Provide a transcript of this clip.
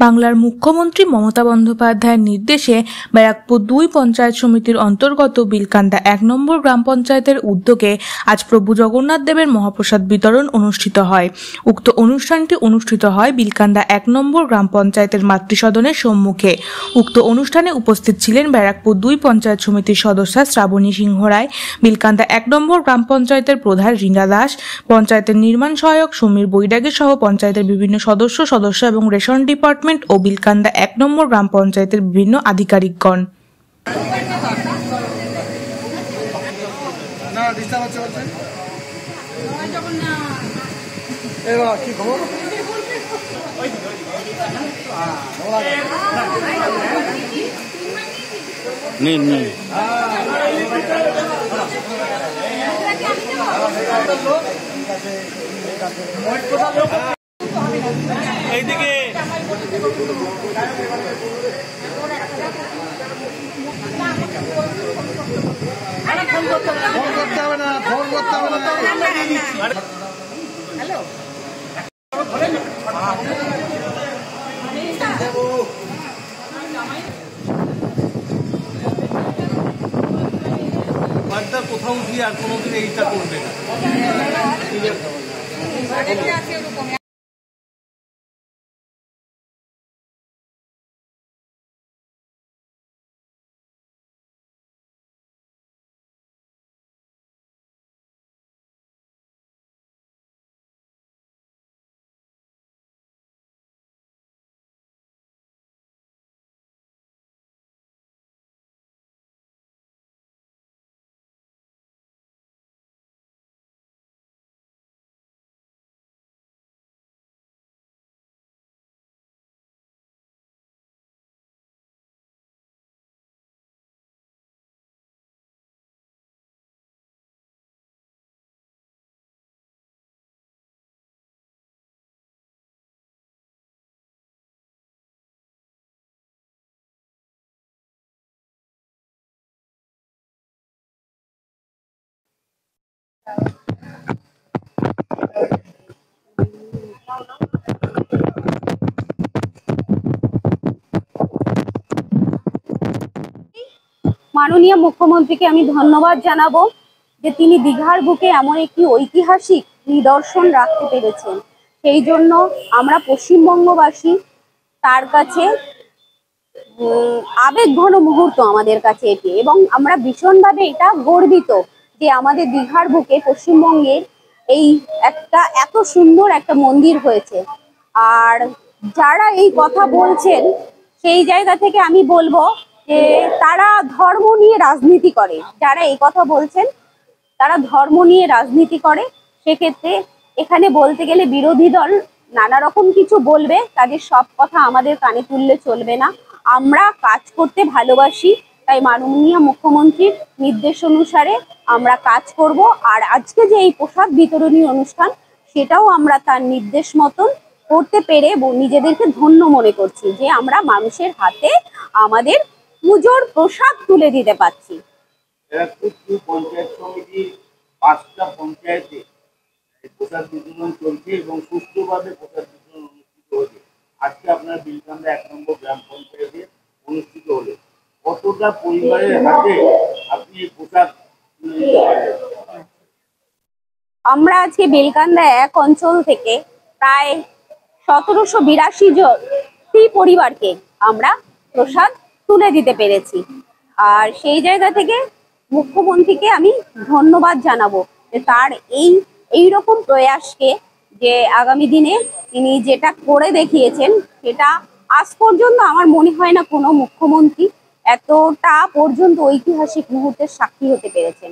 বাংলার মুখ্যমন্ত্রী মমতা বন্দ্যোপাধ্যায়ের নির্দেশে ব্যারাকপুর ২ পঞ্চায়েত সমিতির অন্তর্গত বিলকান্দা ১ নম্বর গ্রাম পঞ্চায়েতের উদ্যোগে আজ প্রভু জগন্নাথ দেবের মহাপ্রসাদ বিতরণ অনুষ্ঠিত হয়। উক্ত অনুষ্ঠানটি অনুষ্ঠিত হয় বিলকান্দা ১ নম্বর গ্রাম পঞ্চায়েতের মাতৃসদনের সম্মুখে। উক্ত অনুষ্ঠানে উপস্থিত ছিলেন ব্যারাকপুর ২ পঞ্চায়েত সমিতির সদস্যা শ্রাবণী সিংহ রায়, বিলকান্দা ১ নম্বর গ্রাম পঞ্চায়েতের প্রধান রীনা দাস, পঞ্চায়েতের নির্মাণ সহায়ক সমীর বৈরাগী সহ পঞ্চায়েতের বিভিন্ন সদস্য এবং রেশন ডিপার্টমেন্ট ও বিলকান্দা ১ নম্বর গ্রাম পঞ্চায়েতের বিভিন্ন আধিকারিকগণ। এইদিকে কোথাও গিয়ে আর কোনোদিন এইটা করবে না। মাননীয় মুখ্যমন্ত্রীকে আমি ধন্যবাদ জানাবো যে তিনি দীঘার বুকে এমন একটি ঐতিহাসিক নিদর্শন রাখতে পেরেছেন। সেই জন্য আমরা পশ্চিমবঙ্গবাসী তার কাছে আবেগঘন মুহূর্ত আমাদের কাছে এটি, এবং আমরা ভীষণভাবে এটা গর্বিত যে আমাদের দীঘার বুকে পশ্চিমবঙ্গের এই একটা এত সুন্দর একটা মন্দির হয়েছে। আর যারা এই কথা বলছেন সেই জায়গা থেকে আমি বলবো যে তারা ধর্ম নিয়ে রাজনীতি করে। যারা এই কথা বলছেন তারা ধর্ম নিয়ে রাজনীতি করে। সেক্ষেত্রে এখানে বলতে গেলে বিরোধী দল নানা রকম কিছু বলবে, তাদের সব কথা আমাদের কানে তুললে চলবে না। আমরা কাজ করতে ভালোবাসি, তাই মাননীয় মুখ্যমন্ত্রীর নির্দেশ অনুসারে আমরা কাজ করব। আর আজকে যে এই প্রসাদ বিতরণী অনুষ্ঠান, সেটাও আমরা তার নির্দেশ মতন করতে পেরে নিজেদেরকে ধন্য মনে করছি যে আমরা মানুষের হাতে আমাদের পুজোর প্রসাদ তুলে দিতে পারছি। পঞ্চায়েত সমিতি ৫টা পঞ্চায়েতে প্রসাদ বিতরণ চলছে এবং সুষ্ঠুভাবে প্রসাদ বিতরণ অনুষ্ঠিত হচ্ছে। আজকে আপনার বিলকান্দা ১ নম্বর গ্রাম পঞ্চায়েতে অনুষ্ঠিত হলো। কতটা পরিবারের হাতে আপনি প্রসাদ? আমরা আজকে বিলকান্দা ১ অঞ্চল থেকে প্রায় ১৭৮২ জন পরিবারকে আমরা প্রসাদ তুলে দিতে পেরেছি। আর সেই জায়গা থেকে মুখ্যমন্ত্রীকে আমি ধন্যবাদ জানাবো যে তার এইরকম প্রয়াসকে, যে আগামী দিনে তিনি যেটা করে দেখিয়েছেন সেটা আজ পর্যন্ত আমার মনে হয় না কোনো মুখ্যমন্ত্রী এতটা পর্যন্ত ঐতিহাসিক মুহূর্তের সাক্ষী হতে পেরেছেন।